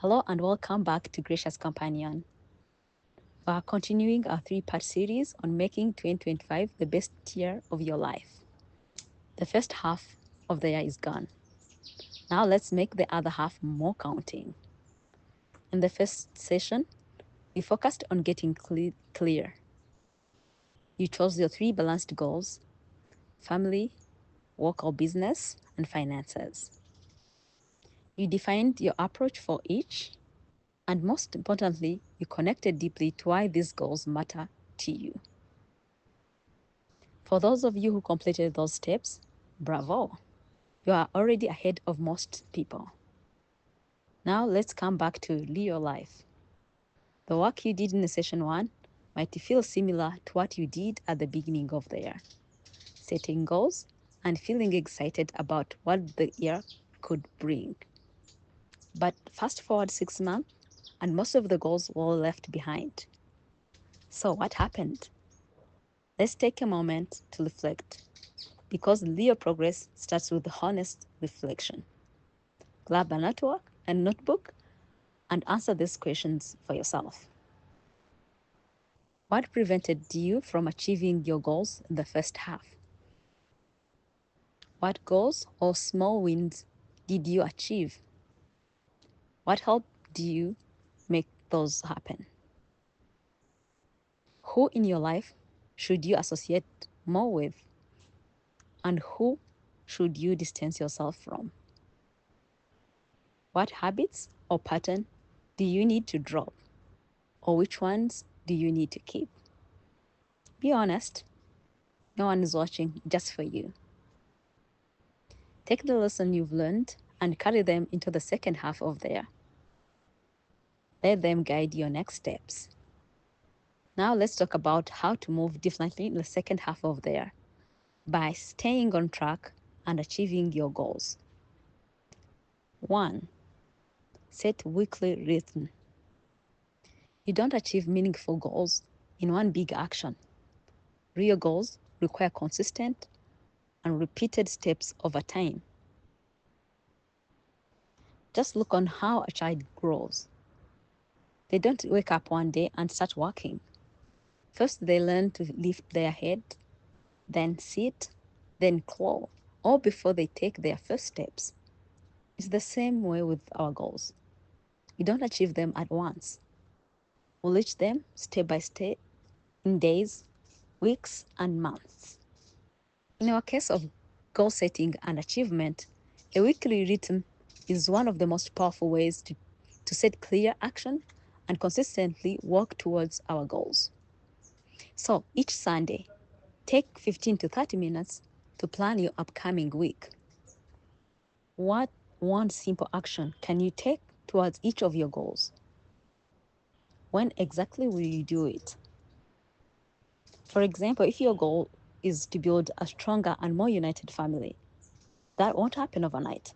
Hello and welcome back to Gracious Companion. We are continuing our three-part series on making 2025 the best year of your life. The first half of the year is gone. Now let's make the other half more counting. In the first session, we focused on getting clear. You chose your three balanced goals: family, work or business, and finances. You defined your approach for each, and most importantly, you connected deeply to why these goals matter to you. For those of you who completed those steps, bravo! You are already ahead of most people. Now let's come back to Leo life. The work you did in session 1 might feel similar to what you did at the beginning of the year, setting goals and feeling excited about what the year could bring. But fast forward 6 months, and most of the goals were left behind. So what happened? Let's take a moment to reflect, because Leo progress starts with honest reflection. Grab a notebook, and answer these questions for yourself. What prevented you from achieving your goals in the first half? What goals or small wins did you achieve? What helped you make those happen? Who in your life should you associate more with? And who should you distance yourself from? What habits or pattern do you need to drop? Or which ones do you need to keep? Be honest. No one is watching just for you. Take the lesson you've learned and carry them into the second half of the year. Let them guide your next steps. Now let's talk about how to move differently in the second half of the year by staying on track and achieving your goals. 1. Set weekly rhythm. You don't achieve meaningful goals in one big action. Real goals require consistent and repeated steps over time. Just look on how a child grows. They don't wake up one day and start walking. First, they learn to lift their head, then sit, then crawl, all before they take their first steps. It's the same way with our goals. We don't achieve them at once. We'll reach them step by step in days, weeks, and months. In our case of goal setting and achievement, a weekly rhythm is one of the most powerful ways to set clear action and consistently work towards our goals. So each Sunday, take 15 to 30 minutes to plan your upcoming week. What one simple action can you take towards each of your goals? When exactly will you do it? For example, if your goal is to build a stronger and more united family, that won't happen overnight,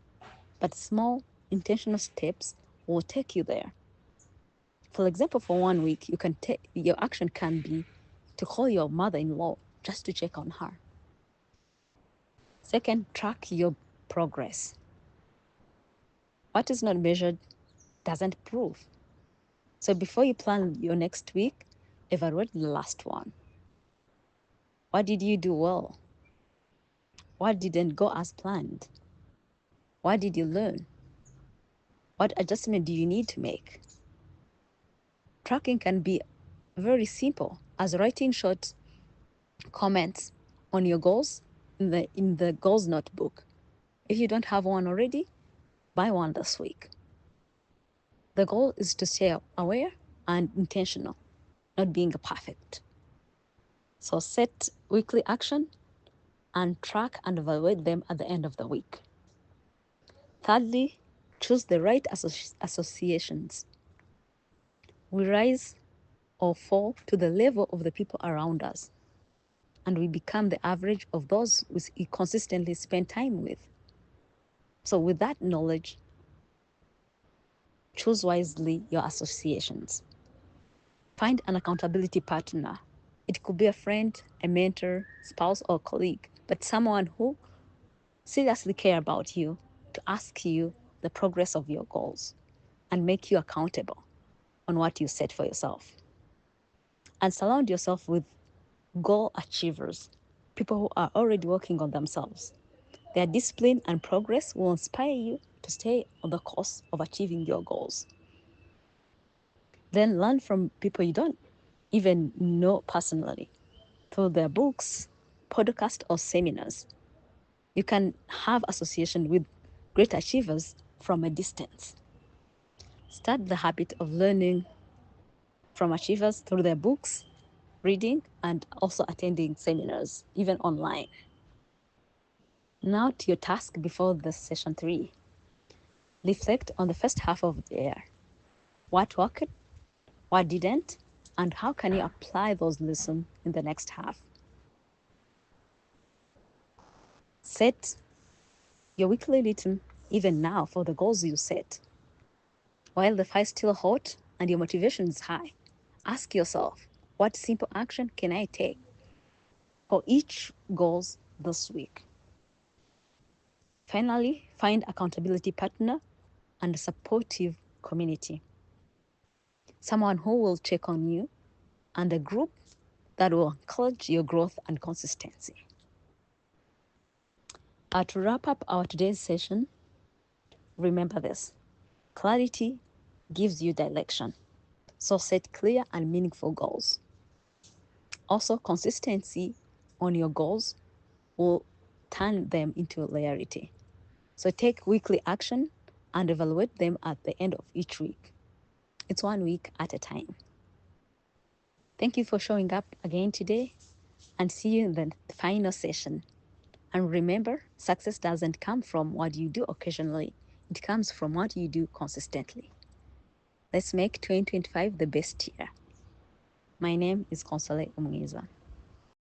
but small, intentional steps will take you there. For example, for 1 week, your action can be to call your mother-in-law just to check on her. Second, track your progress. What is not measured doesn't prove. So before you plan your next week, evaluate the last one. What did you do well? What didn't go as planned? What did you learn? What adjustment do you need to make? Tracking can be very simple, as writing short comments on your goals in the goals notebook. If you don't have one already, buy one this week. The goal is to stay aware and intentional, not being perfect. So set weekly action and track and evaluate them at the end of the week. Thirdly, choose the right associations. We rise or fall to the level of the people around us, and we become the average of those we consistently spend time with. So with that knowledge, choose wisely your associations. Find an accountability partner. It could be a friend, a mentor, spouse, or colleague, but someone who seriously care about you to ask you the progress of your goals. and make you accountable on what you set for yourself. And surround yourself with goal achievers, people who are already working on themselves. Their discipline and progress will inspire you to stay on the course of achieving your goals. Then learn from people you don't even know personally through their books, podcasts, or seminars. You can have association with great achievers from a distance. Start the habit of learning from achievers through their books, reading, and also attending seminars, even online. Now to your task before the session 3. Reflect on the first half of the year. What worked, what didn't, and how can you apply those lessons in the next half? Set your weekly rhythm even now for the goals you set. While the fire's still hot and your motivation is high, ask yourself, what simple action can I take for each goals this week? Finally, find accountability partner and a supportive community. Someone who will check on you and a group that will encourage your growth and consistency. To wrap up our today's session, remember this: clarity gives you direction. So set clear and meaningful goals. Also, consistency on your goals will turn them into reality. So take weekly action and evaluate them at the end of each week. It's 1 week at a time. Thank you for showing up again today, and see you in the final session. And remember, success doesn't come from what you do occasionally. It comes from what you do consistently. Let's make 2025 the best year. My name is Console Umwiza.